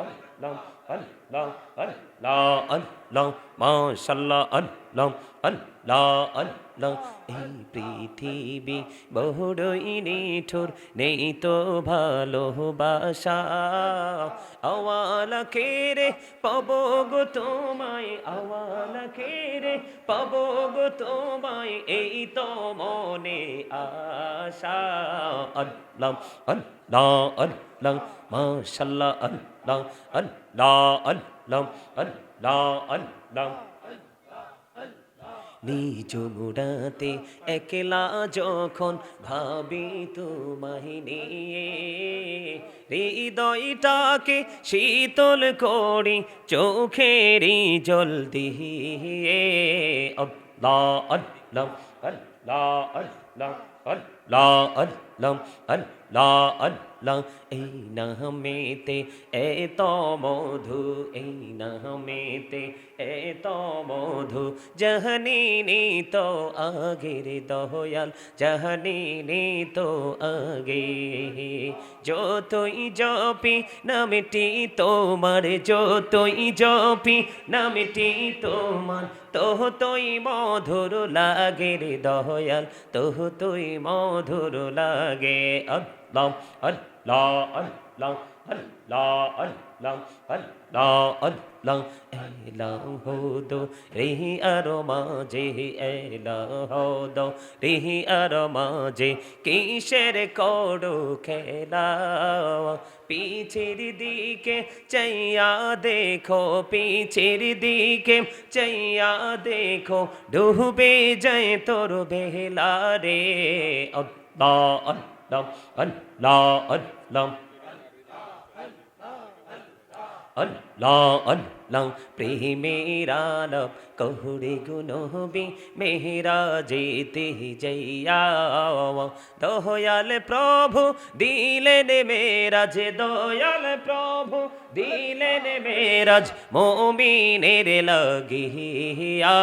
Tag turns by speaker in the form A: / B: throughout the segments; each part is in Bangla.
A: আল্লাহ আল্লাহ আল্লাহ আল্লাহ মাশাআল্লাহ আল্লাহ আল্লাহ আল্লাহ এই পৃথিবী বড়ই নিঠুর নেই তো ভালোবাসা আওয়ালা কেরে পাবো গো তোমায় আওয়ালা কেরে পাবো গো তোমায় এই তো মনে আশা আল্লাহ আল্লাহ আল্লাহ মাশাআল্লাহ আল্লাহ আল্লাহ আল্লাহ আল্লাহ আল্লাহ নিজ মুড়াতে একলা যখন ভাবি তোমায় নিয়ে হৃদয়টাকে শীতল করি চোখেরই জল দিয়ে আল্লাহ আল্লাহ আল্লাহ আল্লাহ আল্লাহ আল্লাহ আল্লাহ আল্লাহ এই নামেতে এত মধু এই নামেতে এত মধু জাহানি তো আগের দয়াল জাহানি তো আগে যতই জপি নামটি তোমার যতই জপি নামটি তোমার তোই মধুর লাগে রে দয়াল তোই মধুর লাগে আল্লাহ আল্লাহ আল্লাহ আল্লাহ আল্লাহ আল্লাহ আল্লাহ এলাহো দো রেহি আর মাঝে এলাহো দো রেহি আর মাঝে কিসের করো খেলা পিছের দিকে চাইয়া দেখো পিছের দিকে চাইয়া দেখো ডুবে যায় তোর বেলা রে আল্লাহ আল্লাহ আল্লাহ আল্লাহ আল্লাহ আল্লাহ প্রেমের আলাপ কহুরে গুনবি মেহরা যেতে যাইয়া দয়াল প্রভু দিলেন মেরাজ দয়াল প্রভু দিলেন মেরাজ মুমিনের লাগিয়া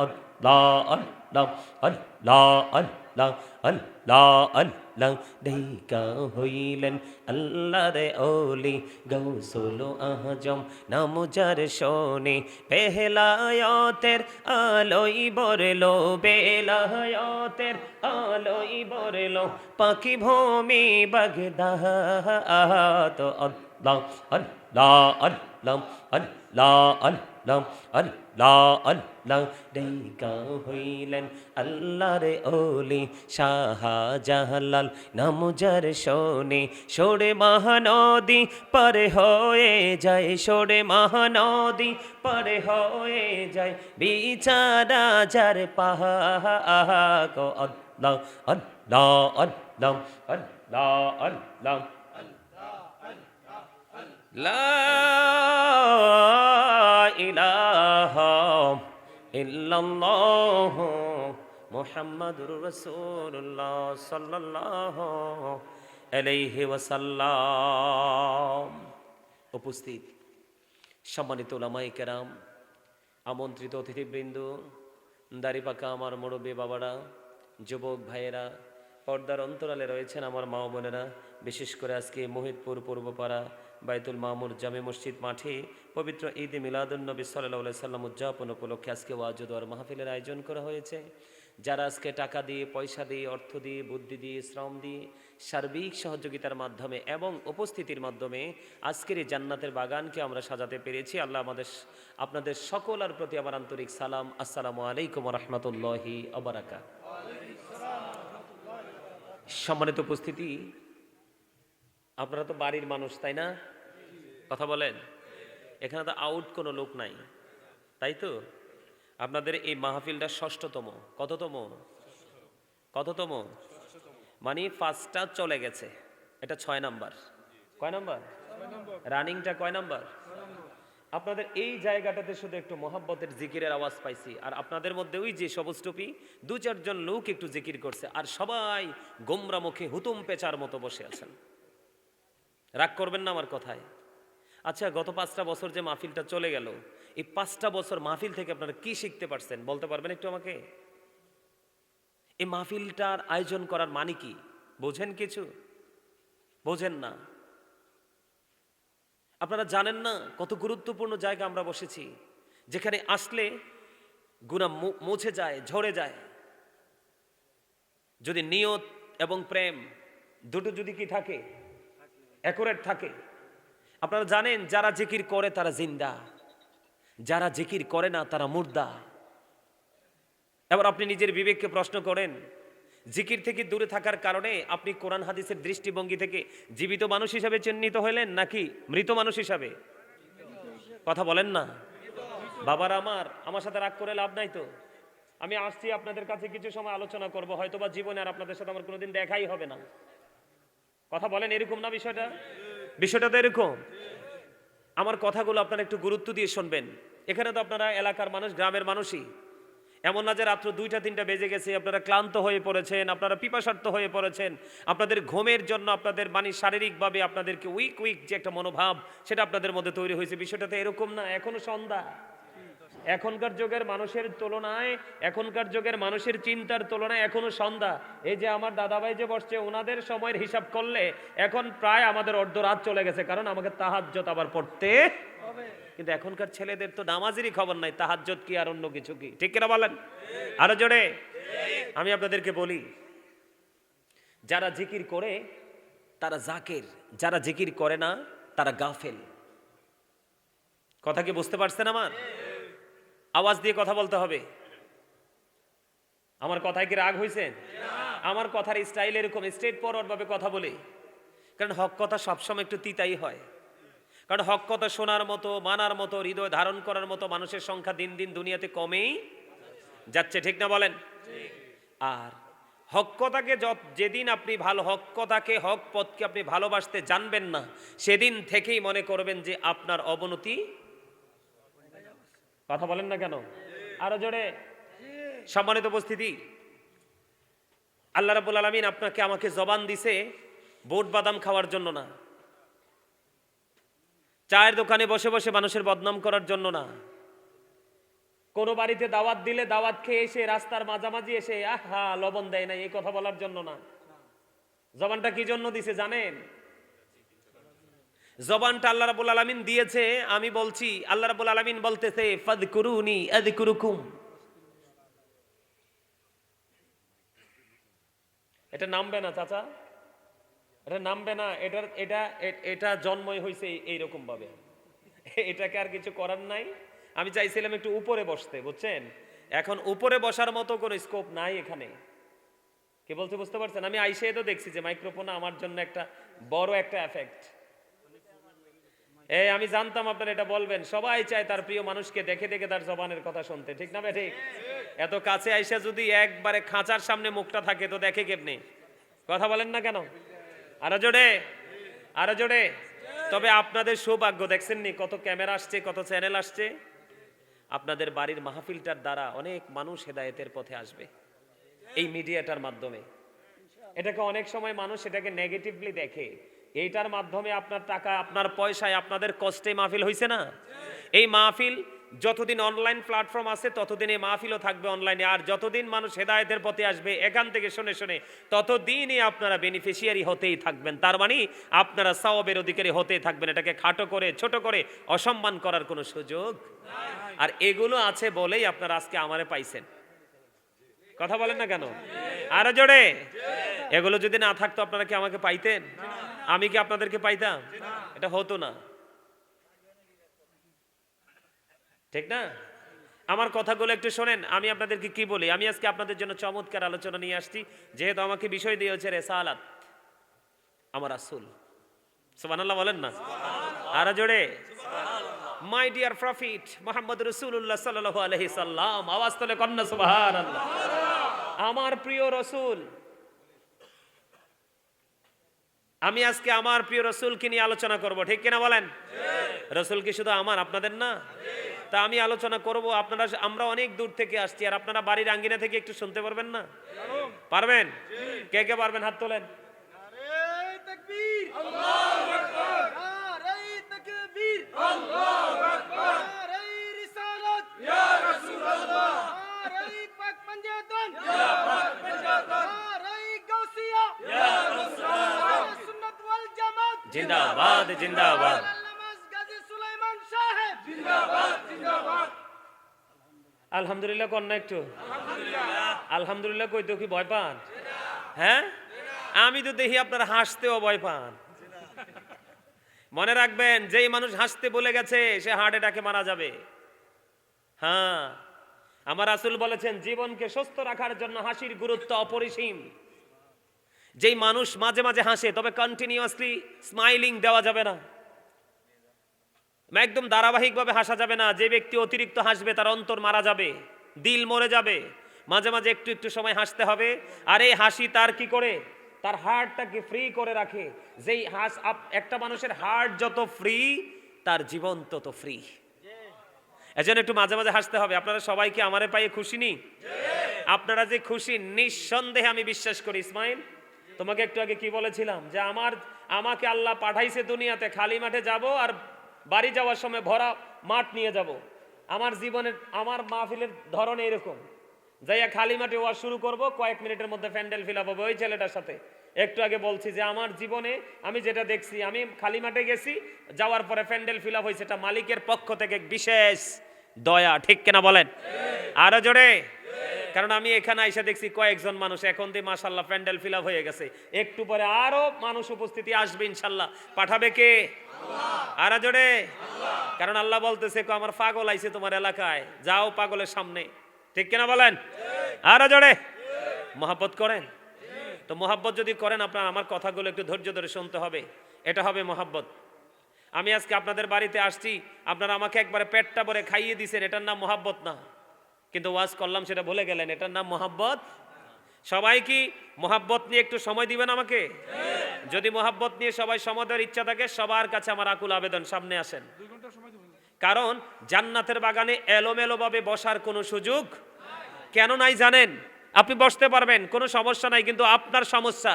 A: আল্লাহ আল্লাহ আল্লাহ আল্লাহ আল্লাহ আল্লাহ দেখা হইলেন আল্লাহর ওলি গৌসুল আজম নাম যার শোনে পেহলায়তের আলোই বরলো বেলায়তের আলোই বরলো পাখি ভূমি বাগদাদ আল্লাহ আল্লাহ আল্লাহ আল্লাহ আল্লাহ আল্লাহ আল্লাহ দেখা হইলেন আল্লাহর ওলি শাহজালাল নাম যার শোনে সোরে মহানদী পার হয়ে যায় সোরে মহানদী পার হয়ে যায় বিচারা যার পাহাড় আল্লাহ আল্লাহ আল্লাহ আল্লাহ আল্লাহ লা ইলাহা ইল্লাল্লাহু মুহাম্মাদুর রাসূলুল্লাহ সাল্লাল্লাহু আলাইহি ওয়াসাল্লাম। উপস্থিত সম্মানিত উলামায়ে কেরাম, আমন্ত্রিত অতিথিবৃন্দ, দাড়িপাকা আমার মুরব্বী বাবারা, যুবক ভাইয়েরা, পর্দার অন্তরালে রয়েছেন আমার মা বোনেরা, বিশেষ করে আজকে মোহিতপুর পূর্বপাড়া বাইতুল মামুর জামে মসজিদ মাঠে পবিত্র ঈদে মিলাদুন্নবী সাল্লাল্লাহু আলাইহি সাল্লাম উদযাপন উপলক্ষে আজকে ওয়াজ ও দোয়ার মাহফিলের আয়োজন করা হয়েছে। যারা আজকে টাকা দিয়ে, পয়সা দিয়ে, অর্থ দিয়ে, বুদ্ধি দিয়ে, শ্রম দিয়ে, সার্বিক সহযোগিতার মাধ্যমে এবং উপস্থিতির মাধ্যমে আজকের এই জান্নাতের বাগানকে আমরা সাজাতে পেরেছি, আল্লাহ আপনাদের সকলের প্রতি আমার আন্তরিক সালাম। আসসালামু আলাইকুম ওয়া রাহমাতুল্লাহি ওয়া বারাকাতুহু। সম্মানিত উপস্থিতি, আপনারা তো বাড়ির মানুষ, তাই না? কথা বলেন। এখানে তো আউট কোনো লোক নাই, তাই তো? আপনাদের এই মাহফিলটা ষষ্ঠতম। কততম? মানে ফার্স্টটা চলে গেছে, এটা 6 নাম্বার। কয় নাম্বার? রানিংটা কয় নাম্বার? আপনাদের এই জায়গাটাতে শুধু একটু মোহাব্বতের জিকিরের আওয়াজ পাইছি, আর আপনাদের মধ্যে ওই যে সবুজ টুপি 2-4 জন লোক একটু জিকির করছে, আর সবাই গোমরা মুখে হুতুম পেচার মতো বসে আছেন। রাগ করবেন না আমার কথায়। আচ্ছা, গত 5টা বছর যে মাহফিলটা চলে গেল, এই 5টা বছর মাহফিল থেকে আপনারা কি শিখতে পারছেন বলতে পারবেন একটু আমাকে? এই মাহফিলটার আয়োজন করার মানে কি বোঝেন? কিছু বোঝেন না। আপনারা জানেন না কত গুরুত্বপূর্ণ জায়গা আমরা বসেছি, যেখানে আসলে গুনাহ মুছে যায়, ঝরে যায়। যদি নিয়ত এবং প্রেম দুটো যদি কি থাকে, অ্যাকুরেট থাকে। আপনারা জানেন যারা জিকির করে তারা জিন্দা, যারা জিকির করে না তারা মুর্দা। এবার আপনি নিজের বিবেককে প্রশ্ন করেন, জিকির থেকে দূরে থাকার কারণে আপনি কোরআন হাদিসের দৃষ্টিভঙ্গি থেকে জীবিত মানুষ হিসাবে চিহ্নিত হইলেন নাকি মৃত মানুষ হিসাবে? কথা বলেন না বাবার। আমার সাথে রাগ করে লাভ নাই তো। আমি আসছি আপনাদের কাছে কিছু সময় আলোচনা করব, হয়তোবা জীবনে আর আপনাদের সাথে আমার কোনোদিন দেখাই হবে না। কথা বলেন, এরকম না বিষয়টা তো এরকম। আমার কথাগুলো আপনারা একটু গুরুত্ব দিয়ে শুনবেন। এখানে তো আপনারা এলাকার মানুষ, গ্রামের মানুষই। এমন না যে রাত্র 2টা-3টা বেজে গেছে, আপনারা ক্লান্ত হয়ে পড়েছেন, আপনারা পিপাসার্থ হয়ে পড়েছেন, আপনাদের ঘুমের জন্য আপনাদের শারীরিকভাবে আপনাদেরকে উইক যে একটা মনোভাব সেটা আপনাদের মধ্যে তৈরি হয়েছে। বিষয়টা তো এরকম না। এখনো সন্ধ্যা। এখনকার যুগের মানুষের তুলনায়, এখনকার যুগের মানুষের চিন্তার তুলনায় এখনো সন্ধ্যা। এই যে আমার দাদাভাই যে বসছে, ওনাদের সময়ের হিসাব করলে এখন প্রায় আমাদের অর্ধরাত চলে গেছে, কারণ আমাকে তাহাজ্জুদ আবার পড়তে হবে। কিন্তু এখনকার ছেলেদের তো নামাজেরই খবর নাই, তাহাজ্জুদ কি আর অন্য কিছু কি? ঠিক কিনা বলেন? আরো জোরে। আমি আপনাদেরকে বলি, যারা জিকির করে তারা জাকির, যারা জিকির করে না তারা গাফেল। কথা কি বুঝতে পারছেন? আমার আওয়াজ দিয়ে কথা বলতে হবে। আমার কথায় কি রাগ হয়েছেন? আমার কথার স্টাইল এরকম, স্ট্রেট ফরওয়ার্ড ভাবে কথা বলি, কারণ হক কথা সবসময় একটু তিতাই হয়। কারণ হক কথা শোনার মতো, মানার মতো, হৃদয় ধারণ করার মতো মানুষের সংখ্যা দিন দিন দুনিয়াতে কমেই যাচ্ছে। ঠিক না বলেন? আর হক কথাকে যেদিন আপনি হক কথাকে, হক পথকে আপনি ভালোবাসতে জানবেন না, সেদিন থেকেই মনে করবেন যে আপনার অবনতি। কথা বলেন না কেন? আরো জোরে। সম্মানিত উপস্থিতি, আল্লাহ রাব্বুল আলামিন আপনাকে আমাকে জবান দিছে বুট বাদাম খাওয়ার জন্য না, চায়ের দোকানে বসে বসে মানুষের বদনাম করার জন্য না, কোন বাড়িতে দাওয়াত দিলে দাওয়াত খেয়ে এসে রাস্তার মাঝামাঝি এসে আহা লবণ দেয় না এই কথা বলার জন্য না। জবানটা কি জন্য দিছে জানেন? জবানটা আল্লাহ রাব্বুল আলামিন দিয়েছে, আমি বলছি, আল্লাহ রাব্বুল আলামিন বলতেছে ফাযকুরুনি আযকুরুকুম। এটা নামবে না চাচা, এটা নামবে না। এটা জন্মই হয়েছে এইরকম ভাবে, এটাকে আর কিছু করার নাই। আমি চাইছিলাম একটু উপরে বসতে, বুঝছেন? এখন উপরে বসার মতো কোনো স্কোপ নাই এখানে। কি বলতে বুঝতে পারছেন? আমি আইসে তো দেখছি যে মাইক্রোফোন আমার জন্য একটা বড় একটা এফেক্ট। আমি জানতাম আপনারা এটা বলবেন। সবাই চায় তার প্রিয় মানুষকে দেখে দেখে তার জবানের কথা শুনতে, ঠিক না? ঠিক। এত কাছে আইসা যদি একবারে খাঁচার সামনে মুখটা থাকে তো দেখে কেমনে? কথা বলেন না কেন? আরো জোরে, আরো জোরে। তবে আপনাদের সৌভাগ্য, দেখছেন নি কত ক্যামেরা আসছে, কত চ্যানেল আসছে। আপনাদের বাড়ির মাহফিলটার দ্বারা অনেক মানুষ হেদায়েতের পথে আসবে এই মিডিয়াটার মাধ্যমে। এটাকে অনেক সময় মানুষ এটাকে নেগেটিভলি দেখে। এইটার মাধ্যমে আপনার টাকা, আপনার পয়সায়, আপনাদের কষ্টে মাহফিল হয়েছে না? এই মাহফিল যতদিন অনলাইন প্ল্যাটফর্ম আছে ততদিন এই মাহফিলও থাকবে অনলাইনে। আর যতদিন মানুষ হেদায়েতের পথে আসবে এখান থেকে শুনে শুনে, ততদিনই আপনারা বেনিফিশিয়ারি হতেই থাকবেন। তার মানে আপনারা সওয়াবের অধিকারী হতেই থাকবেন। এটাকে খাটো করে, ছোট করে, অসম্মান করার কোনো সুযোগ নাই। আর এগুলো আছে বলেই আপনারা আজকে আমারে পাইছেন। কথা বলেন না কেন? আরো জোরে। এগুলো যদি না থাকতো আপনারা কি আমাকে পাইতেন? আমি কি আপনাদেরকে পাইতাম? এটা হতো না, ঠিক না? আমার কথাগুলো একটু শোনেন। আমি আপনাদেরকে কি বলি, আমি আজকে আপনাদের জন্য চমৎকার আলোচনা নিয়ে আসছি। যেহেতু আমাকে বিষয় দিয়েছে রিসালাত, আমার রাসূল। সুবহানাল্লাহ বলেন না? আরো জোরে। মাই ডিয়ার প্রফিট মুহাম্মদ রাসূলুল্লাহ সাল্লাল্লাহু আলাইহি সাল্লাম। আওয়াজ তুলে কন্না সুবহানাল্লাহ। আমার প্রিয় রাসূল। আমি আজকে আমার প্রিয় রাসূলকে নিয়ে আলোচনা করব, ঠিক কিনা বলেন? রাসূল কি শুধু আমার, আপনাদের না? তা আমি আলোচনা করব। আমরা অনেক দূর থেকে আসছি, আর আপনারা বাড়ির আঙ্গিনা থেকে একটু শুনতে পারবেন না? পারবেন? কে কে পারবেন হাত তোলেন। নারে তাকবীর, আল্লাহু আকবার। নারে তাকবীর, আল্লাহু আকবার। নারে রিসালাত, ইয়া রাসূলুল্লাহ। নারে পাক পাঞ্জাতন, ইয়া পাক পাঞ্জাতন। নারে গাউসিয়া, ইয়া রাসূলুল্লাহ। সুন্নাত ওয়াল জামাত জিন্দাবাদ, জিন্দাবাদ। আলহামদুলিল্লাহ কন্যা একটু আলহামদুলিল্লাহ কইতো কি ভয় পান? হ্যাঁ, আমি তো দেখি আপনারা হাসতেও ভয় পান। মনে রাখবেন, যেই মানুষ হাসতে বলে গেছে সে হার্ট অ্যাটাকে মারা যাবে। হ্যাঁ, আমার রাসূল বলেছেন জীবনকে সুস্থ রাখার জন্য হাসির গুরুত্ব অপরিসীম। যেই মানুষ মাঝে মাঝে হাসে, তবে কন্টিনিউয়াসলি স্মাইলিং দেওয়া যাবে না, একদম ধারাবাহিকভাবে হাসা যাবে না। যে ব্যক্তি অতিরিক্ত হাসবে তার অন্তর মারা যাবে, দিল মরে যাবে। মাঝে মাঝে একটু একটু সময় হাসতে হবে। আর এই হাসি তার কি করে, তার হার্টটাকে ফ্রি করে রাখে। যেই একটা মানুষের হার্ট যত ফ্রি, তার জীবন তত ফ্রি। এজন্য একটু মাঝে মাঝে হাসতে হবে। আপনারা সবাই কি আমারে পাইয়ে খুশি নি? আপনারা যে খুশি নিঃসন্দেহে আমি বিশ্বাস করি। ইসমাইল, তোমাকে একটু আগে কি বলেছিলাম যে আমাকে আল্লাহ পাঠাইছে দুনিয়াতে, খালি মাঠে যাব আর বাড়ি যাওয়ার সময় ভরা মাঠ নিয়ে যাব। আমার জীবনের আমার মাহফিলের ধরন এরকম, যাইয়া খালি মাঠে ওয়াজ শুরু করব, কয়েক মিনিটের মধ্যে প্যান্ডেল ফিল আপ হবে। ওই ছেলেটার সাথে একটু আগে বলছি যে আমার জীবনে আমি যেটা দেখছি, আমি খালি মাঠে গেছি, যাওয়ার পরে প্যান্ডেল ফিল আপ হয়েছে, এটা মালিকের পক্ষ থেকে বিশেষ দয়া। ঠিক কিনা বলেন? আরো জোরে। কারণ আমি এখানে এসে দেখছি কয়েকজন মানুষ, এখন দিয়ে মাশাআল্লাহ প্যান্ডেল ফিল আপ হয়ে গেছে। একটু পরে আরো মানুষ উপস্থিতি আসবে ইনশাআল্লাহ। পাঠাবে কে? আরো জোরে। কারণ আল্লাহ বলতেছে আমার পাগল আইছে তোমার এলাকায়, যাও পাগলের সামনে। ঠিক কিনা বলেন? আরো জোরে। মহব্বত করেন তো? মহব্বত যদি করেন, আপনার আমার কথাগুলো একটু ধৈর্য ধরে শুনতে হবে। এটা হবে মহব্বত। আমি আজকে আপনাদের বাড়িতে আসছি, আপনারা আমাকে একবারে পেটটা ভরে খাইয়ে দিয়েছেন, এটার নাম মহব্বত না। কিন্তু ওয়াজ করলাম সেটা ভুলে গেলেন, এটার নাম মহব্বত। সবাই কি মহব্বত নিয়ে একটু সময় দিবেন আমাকে? যদি মহব্বত নিয়ে সবাই সময় দেওয়ার ইচ্ছা থাকে, সবার কাছে আমার আকুল আবেদন, সামনে আসেন। কারণ জান্নাতের বাগানে এলোমেলো ভাবে বসার কোনো সুযোগ কেন নাই জানেন? আপনি বসতে পারবেন, কোনো সমস্যা নাই, কিন্তু আপনার সমস্যা।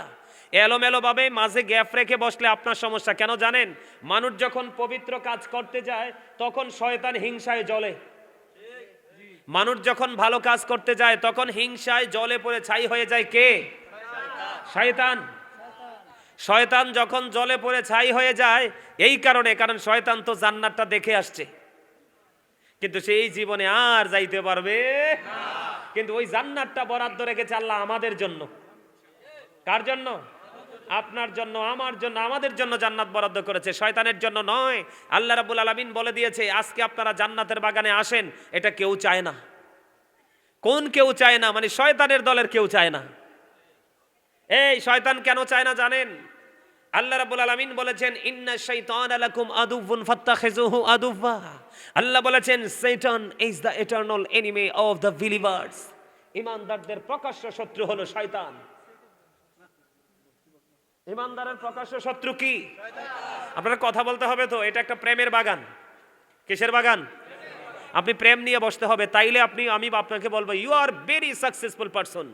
A: এলোমেলো ভাবে মাঝে গ্যাপ রেখে বসলে আপনার সমস্যা। কেন জানেন? মানুষ যখন পবিত্র কাজ করতে যায় তখন শয়তান হিংসায় জ্বলে। মানুষ যখন ভালো কাজ করতে যায় তখন হিংসায় জ্বলে পড়ে ছাই হয়ে যায় কে? শয়তান। শয়তান যখন জ্বলে পড়ে ছাই হয়ে যায় এই কারণে, কারণ শয়তান তো জান্নাতটা দেখে আসছে, কিন্তু সেই জীবনে আর যাইতে পারবে না। কিন্তু ওই জান্নাতটা বরাদ্দ রেখেছে আল্লাহ আমাদের জন্য। কার জন্য? আপনার জন্য, আমার জন্য, আমাদের জন্য জান্নাত বরাদ্দ করেছে, শয়তানের জন্য নয়। আল্লাহ রাব্বুল আলামিন বলে দিয়েছে আজকে আপনারা জান্নাতের বাগানে আসেন, এটা কেউ চায় না। কোন কেউ চায় না? মানে শয়তানের দলের কেউ চায় না। এই শয়তান কেন চায় না জানেন? আল্লাহ রাব্বুল আলামিন বলেছেন ইন্না শাইতানা লাকুম আদুউন ফাত্তাখিযুহু আদুওয়া। আল্লাহ বলেছেন শয়তান is the eternal enemy of the believers. ঈমানদারদের প্রকাশ্য শত্রু হলো শয়তান। ঈমানদারের প্রকাশ্য শত্রু কি? আপনারা কথা বলতে হবে তো। এটা একটা প্রেমের বাগান। কিসের বাগান? আপনি প্রেম নিয়ে বসতে হবে, তাইলে আমি আপনাকে বলবো you are very successful person.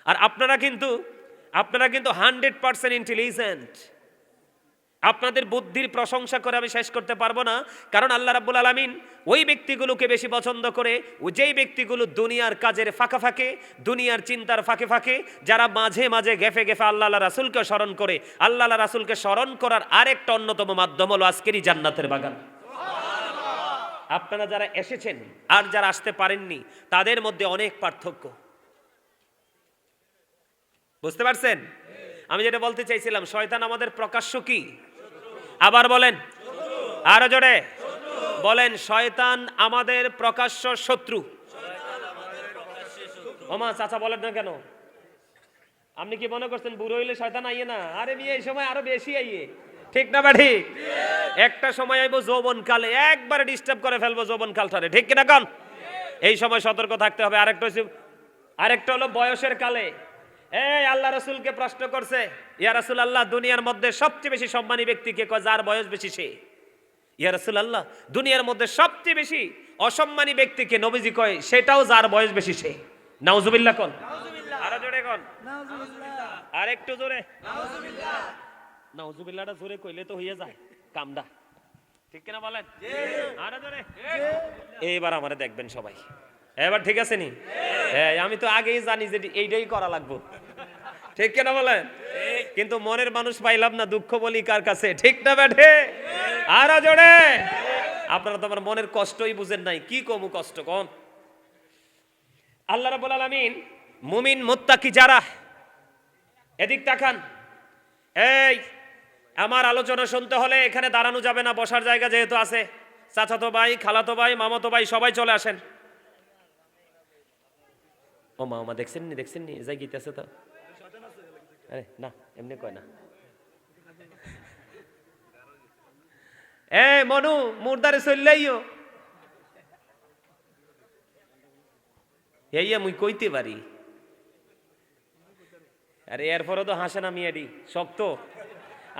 A: আর আপনারা কিন্তু 100% ইন্টেলিজেন্ট। আপনাদের বুদ্ধির প্রশংসা করে আমি শেষ করতে পারবো না। কারণ আল্লাহ রাব্বুল আলামিন ওই ব্যক্তিগুলোকে বেশি পছন্দ করে, যেই ব্যক্তিগুলো দুনিয়ার কাজের ফাঁকে ফাঁকে, দুনিয়ার চিন্তার ফাঁকে ফাঁকে, যারা মাঝে মাঝে গেফে গেফে আল্লাহ রাসূলকে স্মরণ করে। আল্লাহ রাসূলকে স্মরণ করার আরেকটা অন্যতম মাধ্যম হলো আজকেরই জান্নাতের বাগান। আপনারা যারা এসেছেন আর যারা আসতে পারেননি তাদের মধ্যে অনেক পার্থক্য। বুঝতে পারছেন? আমি যেটা বলতে চাইছিলাম, শয়তান আমাদের প্রকাশ্য কি? আবার বলেন, আরো জোরে বলেন, শয়তান আমাদের প্রকাশ্য শত্রু। ওমা চাচা বলেন না কেন? আপনি কি মনে করছেন বুড়ো হইলে শয়তান আইয়ে না? আরে বিয়ে এই সময় আরো বেশি আইয়ে। ঠিক না বা ঠিক? একটা সময় আইবো যৌবন কালে, একবারে ডিস্টার্ব করে ফেলবো যৌবন কালটারে। ঠিক কিনা কন? এই সময় সতর্ক থাকতে হবে। আরেকটা হলো বয়সের কালে। এই আল্লাহ রাসূলকে প্রশ্ন করছে, ইয়া রাসূলুল্লাহ দুনিয়ার মধ্যে সবচেয়ে বেশি সম্মানী ব্যক্তি কে? কয় যার বয়স বেশি সে। ইয়া রাসূলুল্লাহ দুনিয়ার মধ্যে সবচেয়ে বেশি অসম্মানী ব্যক্তি কে? নবীজি কয় সেটাও যার বয়স বেশি সে। নাউজুবিল্লাহ কোন? আরো জোরে কোন? নাউজুবিল্লাহ। আরেকটু জোরে নাউজুবিল্লাহ। নাউজুবিল্লাহটা জোরে কইলে তো হইয়া যায় কামডা। ঠিক কিনা বলেন? আরো জোরে। এইবার আমারে দেখবেন সবাই। এবার ঠিক আছে নি? হ্যাঁ, আমি তো আগেই জানি যে এইটাই করা লাগবে। ঠিক কিনা বলেন? কিন্তু মনের মানুষ পাইলাম না, দুঃখ বলি কার কাছে? ঠিক না বেঠে? আরো জোরে আপনারা তো আমার মনের কষ্টই বুঝেন নাই, কি কমু কষ্ট কোন। আল্লাহ রাব্বুল আলামিন মুমিন মুত্তাকি যারা, এদিক তাকান। এই আমার আলোচনা শুনতে হলে এখানে দাঁড়ানো যাবে না, বসার জায়গা যেহেতু আছে। চাচাতো ভাই, খালাতো ভাই, মামাতো ভাই সবাই চলে আসেন। ও মামা দেখছেন নি যাই গীতেছে তো। আরে না, এমনি কয় না। এ মনু মুর্দারে চললেইও এই মুই কইতে পারি। আরে এরপরে তো হাসে না মিয়াডি শক্ত।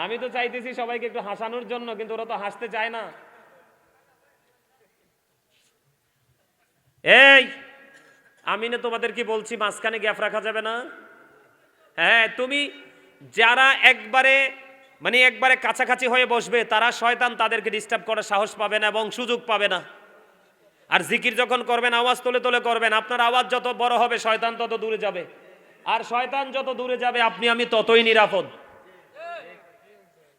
A: আমি তো চাইতেছি সবাইকে একটু হাসানোর জন্য, কিন্তু ওরা তো হাসতে চায় না। এই আমি না তোমাদের কি বলছি, মাঝখানে গ্যাপ রাখা যাবে না। হ্যাঁ, তুমি যারা একবারে কাছাকাছি হয়ে বসবে, তারা শয়তান তাদেরকে ডিস্টার্ব করার সাহস পাবে না এবং সুযোগ পাবে না। আর জিকির যখন করবেন আওয়াজ তোলে তোলে করবেন। আপনার আওয়াজ যত বড় হবে শয়তান তত দূরে যাবে, আর শয়তান যত দূরে যাবে আপনি আমি ততই নিরাপদ।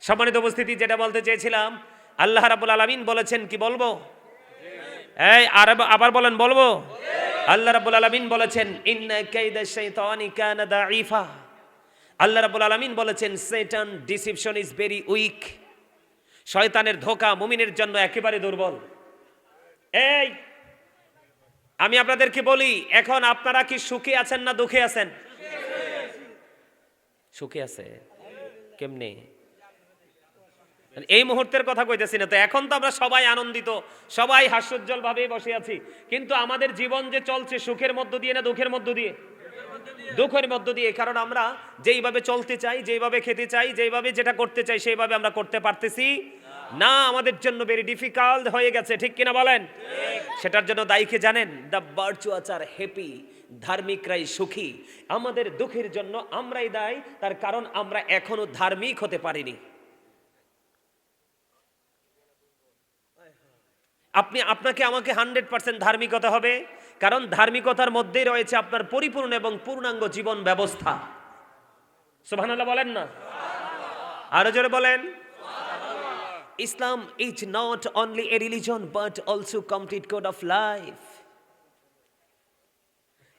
A: সম্মানিত উপস্থিতি, যেটা বলতে চেয়েছিলাম, আল্লাহ রাব্বুল আলামিন বলেছেন, কি বলবো? এই আবার বলেন, বলবো? আল্লাহ রাব্বুল আলামিন বলেছেন ইন্না কাইদা শাইতানি কানা দাঈফা। আল্লাহ রাব্বুল আলামিন বলেছেন শয়তান ডিসিপশন ইজ ভেরি উইক। শয়তানের ধোঁকা মুমিনের জন্য একেবারে দুর্বল। এই আমি আপনাদেরকে বলি, এখন আপনারা কি সুখে আছেন না দুঃখে আছেন? সুখে আছে। কেমনে? এই মুহূর্তের কথা কইতেছি না তো। এখন তো আমরা সবাই আনন্দিত, সবাই হাস্যোজ্জ্বল ভাবে বসে আছি, কিন্তু আমাদের জীবন যে চলছে সুখের মধ্য দিয়ে না দুঃখের মধ্য দিয়ে? দুঃখের মধ্য দিয়ে। কারণ আমরা যেইভাবে চলতে চাই, যেইভাবে খেতে চাই, যেইভাবে যেটা করতে চাই সেইভাবে আমরা করতে পারতেছি না। আমাদের জন্য ভেরি ডিফিকাল্ট হয়ে গেছে, ঠিক কিনা বলেন? সেটার জন্য দায়ী কে জানেন? দ্য ভার্চুয়াস আর হ্যাপি, ধার্মিকরাই সুখী। আমাদের দুঃখের জন্য আমরাই দায়ী, তার কারণ আমরা এখনো ধার্মিক হতে পারিনি। আপনাকে আমাকে 100% ধার্মিক হতে হবে, কারণ ধার্মিকতার মধ্যেই রয়েছে আপনার পরিপূর্ণ এবং পূর্ণাঙ্গ জীবন ব্যবস্থা। সুবহানাল্লাহ বলেন না? আরো জোরে বলেন। Islam is not only a religion but also complete code of life.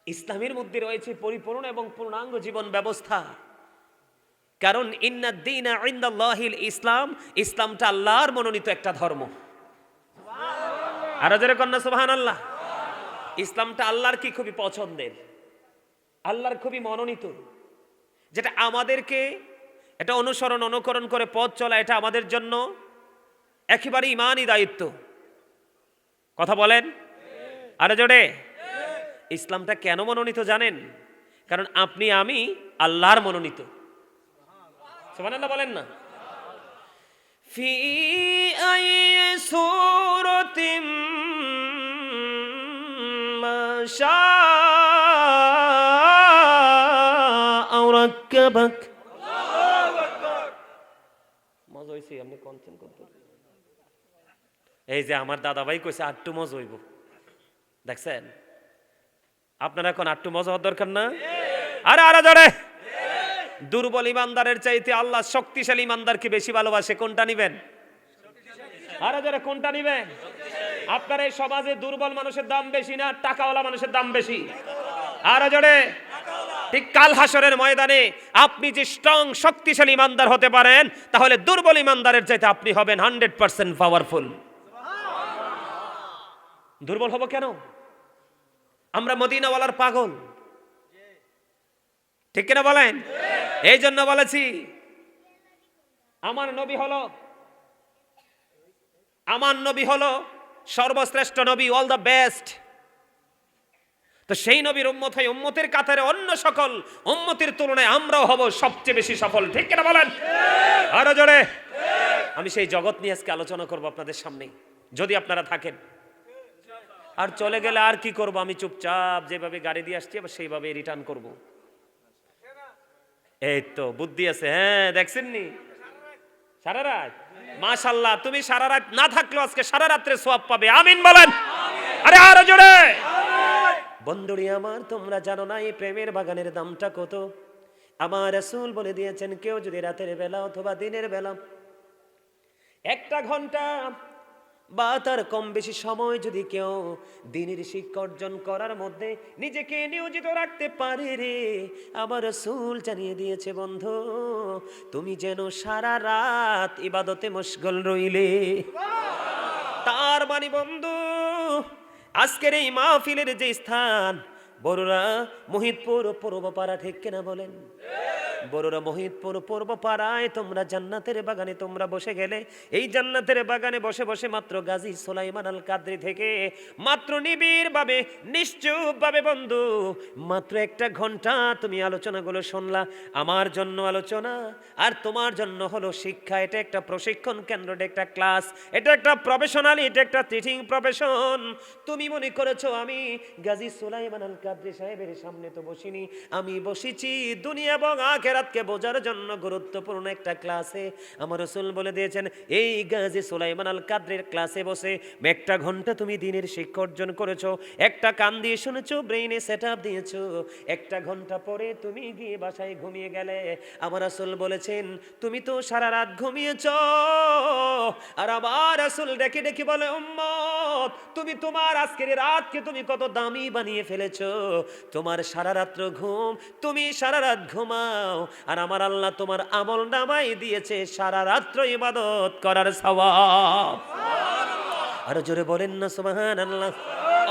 A: ইসলামের মধ্যে রয়েছে পরিপূর্ণ এবং পূর্ণাঙ্গ জীবন ব্যবস্থা। কারণ ইন্নাদ দীনা ইনদাল্লাহিল ইসলাম, ইসলামটা আল্লাহর মনোনীত একটা ধর্ম। আরো জোরে কন্যা সুবহানাল্লাহ। ইসলামটা আল্লাহর কি খুবই পছন্দের, আল্লাহর খুবই মনোনীত, যেটা আমাদেরকে এটা অনুকরণ করে পথ চলা, এটা আমাদের জন্য একেবারে ইমানই দায়িত্ব। কথা বলেন আরো জোরে। ইসলামটা কেন মনোনীত জানেন? কারণ আপনি আমি আল্লাহর মনোনীত। সুবহানাল্লাহ বলেন না? ফি আই সূরাতিম মা শাআ রাক্কাবাক। আল্লাহু আকবার। মজা হইছে, আপনি কনসেন্ট করতে। এই যে আমার দাদা ভাই কইছে আটটু মজা হইব, দেখছেন? আপনারা এখন আটটু মজা হওয়ার দরকার না? আরে আরে জোরে। দুর্বল ইমানদারের চাইতে আল্লাহ শক্তিশালী ইমানদারকে বেশি ভালোবাসে। কোনটা নিবেন? আরে জোরে, কোনটা নিবেন? আপনার এই সমাজে দুর্বল মানুষের দাম বেশি না টাকাওয়ালা মানুষের দাম বেশি? আরে জোরে। ঠিক কাল হাসরের ময়দানে আপনি যে স্ট্রং শক্তিশালী ইমানদার হতে পারেন, তাহলে দুর্বল ইমানদারের চাইতে আপনি হবেন 100% পাওয়ারফুল। দুর্বল হব কেন? আমরা মদিনাওয়ালার পাগল, ঠিক কিনা বলেন? এই জন্য বলেছি আমার নবী হলো সর্বশ্রেষ্ঠ নবী, অল দ্য বেস্ট। তো সেই নবীর উম্মত হয় উম্মতের কাতারে অন্য সকল উম্মতের তুলনায় আমরাও হব সবচেয়ে বেশি সফল, ঠিক কিনা বলেন? আরো জোরে। আমি সেই জগৎ নিয়ে আজকে আলোচনা করব আপনাদের সামনে, যদি আপনারা থাকেন। আর চলে গেলে আর কি করব? আমি চুপচাপ যেভাবে গাড়ি দিয়ে আসছি আবার সেইভাবে রিটার্ন করব। এই তো বুদ্ধি আছে। হ্যাঁ, দেখছেন নি সারা রাত? মাশাআল্লাহ, তুমি সারা রাত না থাকলেও আজকে সারা রাত্রে সওয়াব পাবে। আমিন বলেন। আরে আরো জোরে। বন্ধুরি আমার, তোমরা জানো না এই প্রেমের বাগানের দামটা কত? আমার রাসূল বলে দিয়েছেন, কেউ যদি রাতের বেলা অথবা দিনের বেলা 1 ঘন্টা বা তার কম বেশি সময় যদি কেউ দিনের শিক্ষা অর্জন করার মধ্যে নিজেকে নিয়োজিত রাখতে পারে রে, আমার রাসূল জানিয়ে দিয়েছে বন্ধু, তুমি যেন সারা রাত ইবাদতে মশগুল রইলে। তার মানে বন্ধু, আজকের এই মাহফিলের যে স্থান, বড়রা মহিতপুর পূর্বপাড়া, ঠিক কিনা বলেন? বড়রা মহিতপুর পূর্বপাড়ায় তোমরা জান্নাতের বাগানে তোমরা বসে গেলে, এই জান্নাতের বাগানে বসে বসে মাত্র গাজী সুলাইমান আল কাদরি থেকে মাত্র নিবিড় ভাবে নিশ্চুপ ভাবে বন্ধু মাত্র 1 ঘন্টা তুমি আলোচনাগুলো শুনলা। আমার জন্য আলোচনা আর তোমার জন্য হলো শিক্ষা। এটা একটা প্রশিক্ষণ কেন্দ্র, এটা একটা ক্লাস, এটা একটা প্রফেশনালি, এটা একটা টিচিং প্রফেশন। তুমি মনে করেছো আমি গাজী সুলাইমান আল কাদরি সাহেবের সামনে তো বসিনি, আমি বসেছি দুনিয়া এবং আখিরাতকে বোঝার জন্য গুরুত্বপূর্ণ একটা ক্লাসে। আমার রাসূল বলে দিয়েছেন, এই গাজী সুলাইমান আল কাদরির ক্লাসে বসে 1 ঘন্টা তুমি দিনের শিক্ষা অর্জন করেছো, একটা কান দিয়ে শুনেছো, ব্রেইনে সেটআপ দিয়েছো, 1 ঘন্টা পরে তুমি গিয়ে বাসায় ঘুমিয়ে গেলে। আমার রাসূল বলেছেন, তুমি তো সারা রাত ঘুমিয়েছো। আর আমার রাসূল ডেকে ডেকে বলে, উম্মত তুমি তোমার আজকের রাতকে তুমি কত দামি বানিয়ে ফেলেছো। তোমার সারা রাত্র ঘুম, তুমি সারা রাত ঘুমাও, আর আমার আল্লাহ তোমার আমল নামাই দিয়েছে সারা রাত্র ইবাদত করার সওয়াব। আরো জোরে বলেন না সুবহানাল্লাহ।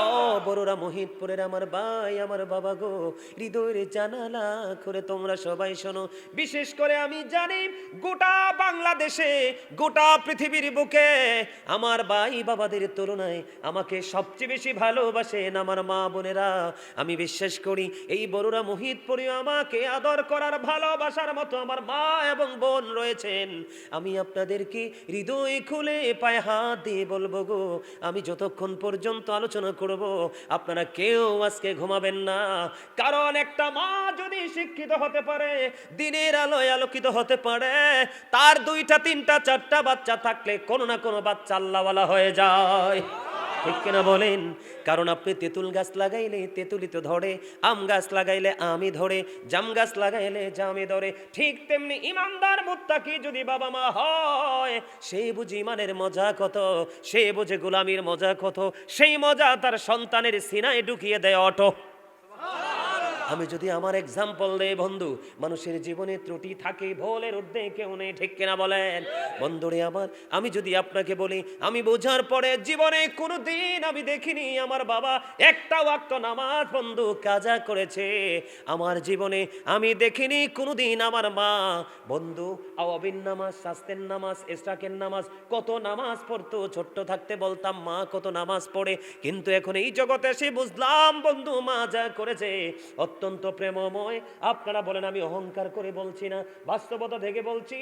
A: ও বড়রা মহিতপুরের আমার ভাই, আমার বাবা গো, হৃদয়ের জানালা করে তোমরা সবাই শোনো। বিশেষ করে আমি জানি গোটা বাংলাদেশে, গোটা পৃথিবীর বুকে আমার ভাই বাবাদের তুলনায় আমাকে সবচেয়ে বেশি ভালোবাসেন আমার মা বোনেরা। আমি বিশ্বাস করি এই বড়রা মহিতপুরে আমাকে আদর করার, ভালোবাসার মতো আমার মা এবং বোন রয়েছেন। আমি আপনাদেরকে হৃদয় খুলে পায়ে হাত দিয়ে বলবো গো, আমি যতক্ষণ পর্যন্ত আলোচনা করব আপনারা কেউ আজকে ঘুমাবেন না। কারণ একটা মা যদি শিক্ষিত হতে পারে, দিনের আলোয় আলোকিত হতে পারে, তার 2টা 3টা 4টা বাচ্চা থাকলে কোনো না কোনো বাচ্চা আল্লাহওয়ালা হয়ে যায়, ঠিক কিনা বলেন? কারণ আপনি তেঁতুল গাছ লাগাইলে তেঁতুলি তো ধরে, আম গাছ লাগাইলে আমই ধরে, জাম গাছ লাগাইলে জামই ধরে। ঠিক তেমনি ইমানদার মুত্তাকি যদি বাবা মা হয়, সে বুঝি ইমানের মজা কত, সে বুঝে গোলামির মজা কত, সেই মজা তার সন্তানের সিনায় ঢুকিয়ে দেয় অটো। আমি যদি আমার এক্সাম্পল দেই বন্ধু, মানুষের জীবনে ত্রুটি থাকে, ভুলের ঊর্ধ্বে কেউ নেই, ঠিক কিনা বলেন? বন্ধুরে আমার, আমি যদি আপনাকে বলি, আমি বোঝার পরে জীবনে কোনোদিন আমি দেখিনি আমার বাবা একটা ওয়াক্ত নামাজ বন্ধু কাজা করেছে। আমার জীবনে আমি দেখিনি কোনোদিন আমার মা বন্ধু আওয়াবিন নামাজ, শাস্তের নামাজ, ইশরাকের নামাজ, কত নামাজ পড়তো। ছোট্ট থাকতে বলতাম মা কত নামাজ পড়ে, কিন্তু এখন এই জগতে এসে বুঝলাম বন্ধু মা যা করেছে অত্যন্ত প্রেমময়। আপনারা বলেন, আমি অহংকার করে বলছি না, বাস্তবতা থেকে বলছি।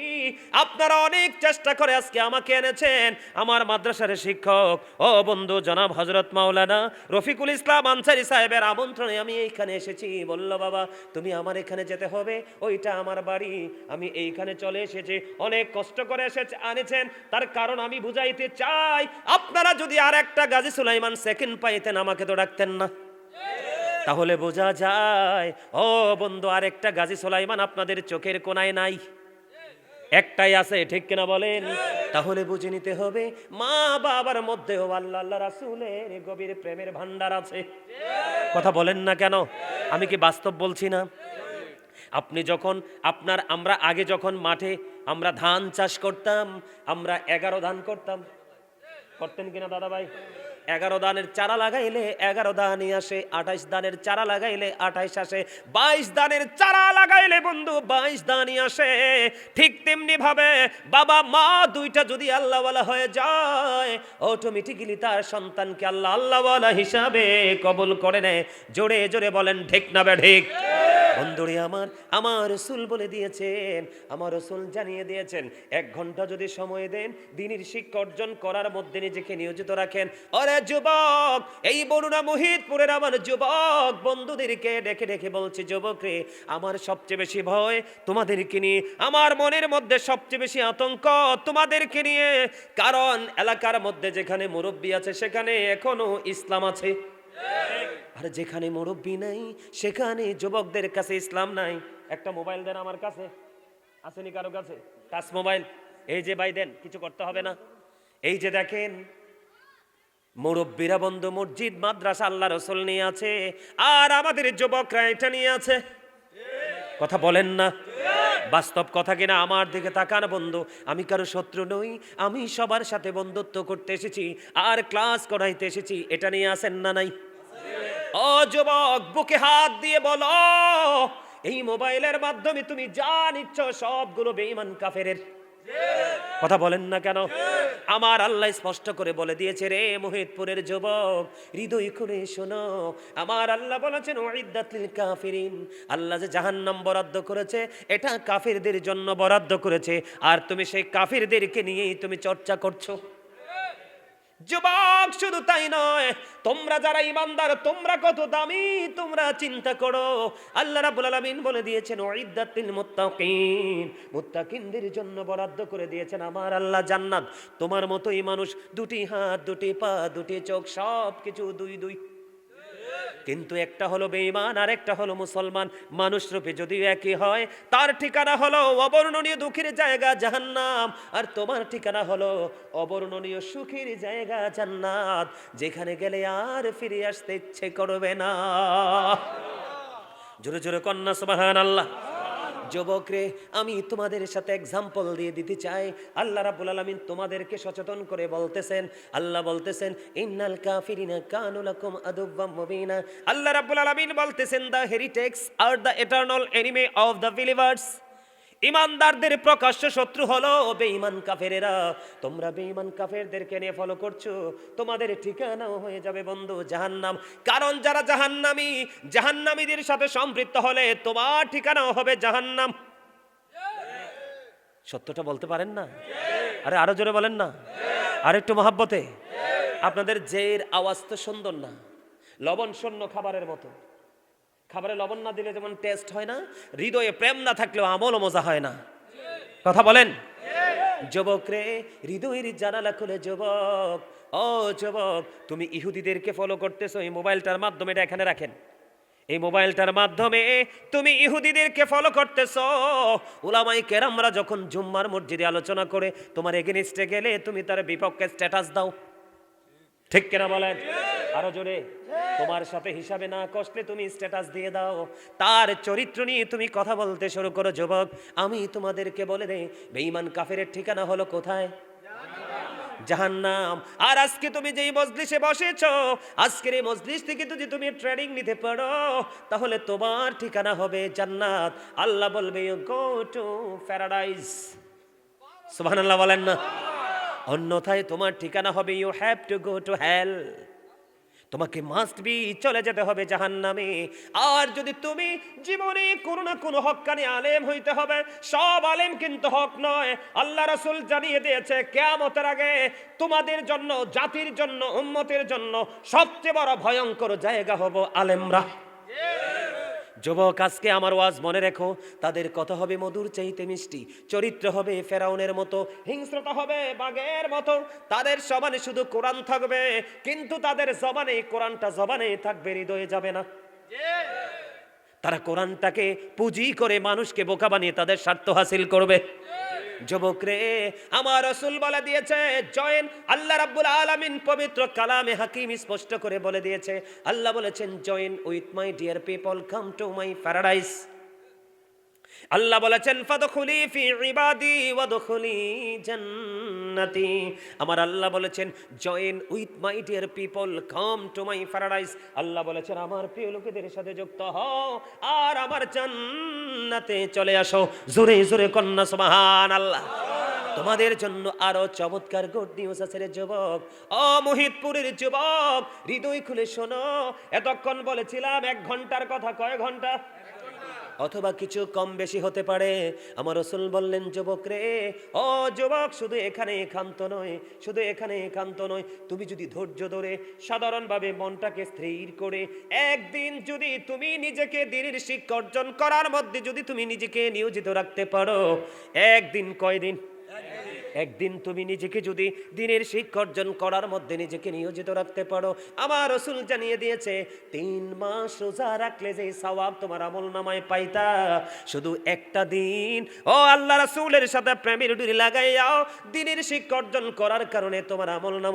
A: আপনারা অনেক চেষ্টা করে আজকে আমাকে এনেছেন আমার মাদ্রাসার শিক্ষক ও বন্ধু জনাব হযরত মাওলানা রফিকুল ইসলাম আনসারী সাহেবের আমন্ত্রণে আমি এইখানে এসেছি। বলল বাবা তুমি আমার এখানে যেতে হবে, ওইটা আমার বাড়ি, আমি এইখানে চলে এসেছি। অনেক কষ্ট করে আনেছেন, তার কারণ আমি বুঝাইতে চাই, আপনারা যদি আর একটা গাজী সুলাইমান সেকেন্ড পাইতেন আমাকে তো ডাকতেন না। তাহলে বোঝা যায় ও বন্ধু আরেকটা গাজী সুলাইমান আপনাদের চোখের কোনায় নাই, একটাই আছে, ঠিক কিনা বলেন? তাহলে বুঝে নিতে হবে মা বাবার মধ্যেও আল্লাহ আল্লাহ রাসূলের গভীর প্রেমের ভান্ডার আছে। কথা বলেন না কেন? আমি কি বাস্তব বলছি না? আপনি যখন আমরা আগে যখন মাঠে আমরা ধান চাষ করতাম, আমরা 11 ধান করতেন কিনা দাদা ভাই? 11 দানের চারা লাগাইলে 11 দানই আসে, 28 দানের চারা লাগাইলে 28 আসে, 22 দানের চারা লাগাইলে বন্ধু 22 দানই আসে। ঠিক তেমনি ভাবে বাবা মা দুইটা যদি আল্লাহওয়ালা হয়ে যায়, অটোমেটিক্যালি তার সন্তানকে আল্লাহ আল্লাহওয়ালা হিসাবে কবুল করে নেয়। জোরে জোরে বলেন ঠিক না ঠিক? বন্ধুরে আমার রাসূল বলে দিয়েছেন, আমার রাসূল জানিয়ে দিয়েছেন, 1 ঘন্টা যদি সময় দেন দ্বীনের শিক্ষা অর্জন করার মধ্যে নিজেকে নিয়োজিত রাখেন। আরে যুবক, এই বরুণা মহিতপুরের আমার যুবক বন্ধুদেরকে ডেকে ডেকে বলছি, যুবক রে, আমার সবচেয়ে বেশি ভয় তোমাদেরকে নিয়ে, আমার মনের মধ্যে সবচেয়ে বেশি আতঙ্ক তোমাদেরকে নিয়ে। কারণ এলাকার মধ্যে যেখানে মুরব্বি আছে সেখানে এখনো ইসলাম আছে, আর যেখানে মুরব্বি নাই সেখানে যুবকদের কাছে ইসলাম নাই। একটা মোবাইল দেন আমার কাছে, আসেনি কারো কাছে টাচ মোবাইল? এই যে ভাই দেন, কিছু করতে হবে না। এই যে দেখেন মুরব্বীরা বন্ধু মসজিদ মাদ্রাসা আল্লাহ রসুল নিয়ে আছে, আর আমাদের যুবকরা এটা নিয়ে আছে। কথা বলেন না? বাস্তব কথা কিনা? আমার দিকে তাকান বন্ধু, আমি কারো শত্রু নই, আমি সবার সাথে বন্ধুত্ব করতে এসেছি আর ক্লাস করাইতে এসেছি। এটা নিয়ে আসেন না নাই? ও যুবক, বুকে হাত দিয়ে বলো, এই মোবাইলের মাধ্যমে তুমি যা নিচ্ছ সবগুলো বেঈমান কাফেরের। কথা বলেন না কেন? আমার আল্লাহ স্পষ্ট করে বলে দিয়েছে, রে মুহিতপুরের যুবক, হৃদয় খুলে শোনো। আমার আল্লাহ বলেছেন উইদ্দাত লিল কাফিরিন, আল্লাহ যে জাহান্নাম বরাদ্দ করেছে এটা কাফিরদের জন্য বরাদ্দ করেছে, আর তুমি সেই কাফিরদেরকে নিয়েই তুমি চর্চা করছো। যুবক, শুধু তাই নয়, তোমরা যারা ইমানদার তোমরা কত দামি তোমরা চিন্তা করো। আল্লাহ রাব্বুল আলামিন বলে দিয়েছেন উইদ্দাতিল মুত্তাকিন, মুত্তাকিনদের জন্য বরাদ্দ করে দিয়েছেন আমার আল্লাহ জান্নাত। তোমার মতোই মানুষ, দুটি হাত, দুটি পা, দুটি চোখ, সব কিছু দুই দুই, কিন্তু একটা হলো বেঈমান আর একটা হলো মুসলমান। মানুষ রূপে যদিও একই হয়, তার ঠিকানা হলো অবর্ণনীয় দুঃখের জায়গা জাহান্নাম, আর তোমার ঠিকানা হলো অবর্ণনীয় সুখের জায়গা জান্নাত, যেখানে গেলে আর ফিরে আসতে ইচ্ছে করবে না। জোরে জোরে কন্যা সুবহানাল্লাহ। যুবকরে, আমি তোমাদের সাথে এক্সাম্পল দিয়ে দিতে চাই। আল্লাহ রাব্বুল আলামিন তোমাদেরকে সচেতন করে বলতেছেন, আল্লাহ বলতেছেন ইন্নাল কাফিরিনা কানু লাকুম আদুওয়াম মুবিনা। আল্লাহ রাব্বুল আলামিন বলতেছেন the heretics are the eternal enemy of the believers. ইমানদারদের প্রকাশ্য শত্রু হলো বেঈমান কাফেরেরা। তোমরা বেঈমান কাফেরদেরকে নিয়ে ফলো করছো, তোমাদের ঠিকানাও হয়ে যাবে বন্ধু জাহান্নাম। কারণ যারা জাহান্নামী, জাহান্নামীদের সাথে সম্পৃক্ত হলে তোমার ঠিকানাও হবে জাহান্নাম। সত্যটা বলতে পারেন না? আরে আরো জোরে বলেন না, আর একটু মহাব্বতে। আপনাদের জের আওয়াজ তো সুন্দর না, লবণ শূন্য খাবারের মতো। খাবারে লবণ না দিলে যেমন টেস্ট হয় না, হৃদয়ে প্রেম না থাকলেও আমলও মজা হয় না। কথা বলেন। যুবক রে, হৃদয়ের জানালা খুলে যুবক, ও যুবক, তুমি ইহুদিদেরকে ফলো করতেছো এই মোবাইলটার মাধ্যমে। এটা এখানে রাখেন। এই মোবাইলটার মাধ্যমে তুমি ইহুদিদেরকে ফলো করতেছো। উলামায়ে কেরামরা যখন জুম্মার মসজিদে আলোচনা করে তোমার এগেইনস্টে গেলে তুমি তার বিপক্ষে স্ট্যাটাস দাও। ঠিক কিনা বলেন? আরো জোরে। তোমার সাথে হিসাবে না কষলে তুমি স্ট্যাটাস দিয়ে দাও, তার চরিত্র নিয়ে তুমি কথা বলতে শুরু করো। যুবক, আমি তোমাদেরকে বলে দেই, বেঈমান কাফেরের ঠিকানা হলো কোথায়? জাহান্নাম। আর আজকে তুমি যেই মজলিসে বসেছো, আজকের এই মজলিস থেকে যদি তুমি ট্রেনিং নিতে পারো, তাহলে তোমার ঠিকানা হবে জান্নাত। আল্লাহ বলবে গো টু প্যারাডাইস। সুবহানাল্লাহ বলেন না? অন্যথায় তোমার ঠিকানা হবে you have to go to hell. তোমাকে মাস্ট বি চলে যেতে হবে জাহান্নামে। আর যদি তুমি জীবনে কোনো না কোনো হক্কানি আলেম হইতে হবে। সব আলেম কিন্তু হক নয়। আল্লাহ রাসূল জানিয়ে দিয়েছে কিয়ামতের আগে তোমাদের জন্য, জাতির জন্য, উম্মতের জন্য সবচেয়ে বড় ভয়ঙ্কর জায়গা হবো আলেমরা। যুবক, আজকে আমার ওয়াজ মনে রেখো, তাদের কথা হবে মধুর চাইতে মিষ্টি, চরিত্র হবে ফেরাউনের মতো, হিংস্রতা হবে বাঘের মতো। তাদের জবানে শুধু কোরআন থাকবে, কিন্তু তাদের জবানে কোরআনটা জবানে থাকবে, হৃদয়ে যাবে না। তারা কোরআনটাকে পুঁজি করে মানুষকে বোকা বানিয়ে তাদের স্বার্থ হাসিল করবে। যুবক রে, আমার রাসূল বলে দিয়েছে জয়েন। আল্লাহ রাব্বুল আলামিন পবিত্র কালামে হাকিম স্পষ্ট করে বলে দিয়েছে, আল্লাহ বলেছেন join with my dear people, come to my paradise. আল্লাহ বলেছেন ফাদখুলি ফি ইবাদি ওয়াদখুলি জান্নাতি। আমার আল্লাহ বলেছেন join with my dear people, come to my paradise. আল্লাহ বলেছেন আমার প্রিয় লোকেদের সাথে যুক্ত হও আর আমার জান্নাতে চলে আসো। জোরে জোরে কন্যা সুবহানাল্লাহ। তোমাদের জন্য আরো চমৎকার গুড নিউজ আছে রে যুবক। ও মুহিতপুরের যুবক, হৃদয় খুলে শোনো। এতক্ষণ বলেছিলাম 1 ঘন্টার কথা, কয় ঘন্টা? অথবা কিছু কম বেশি হতে পারে। আমার রাসূল বললেন যুবক রে, ও যুবক, শুধু এখানে একান্ত নয়, শুধু এখানে একান্ত নয়, তুমি যদি ধৈর্য ধরে সাধারণভাবে মনটাকে স্থির করে একদিন যদি তুমি নিজেকে দ্বীনের শিক্ষা অর্জন করার মধ্যে যদি তুমি নিজেকে নিয়োজিত রাখতে পারো, একদিন, কয়দিন? একদিন তুমি নিজেকে যদি দ্বীনের শিক্ষা অর্জন করার মধ্যে নিজেকে নিয়োজিত রাখতে পারো, আমার রাসূল জানিয়ে দিয়েছে 3 মাস রোজা রাখলে যে সওয়াব তোমার আমলনামায় পাইতা, শুধু একটা দিন ও আল্লাহ রাসূলের সাথে প্রেমের ডুরি লাগাইয়াও দ্বীনের শিক্ষা অর্জন করার কারণে তোমার আমলনামা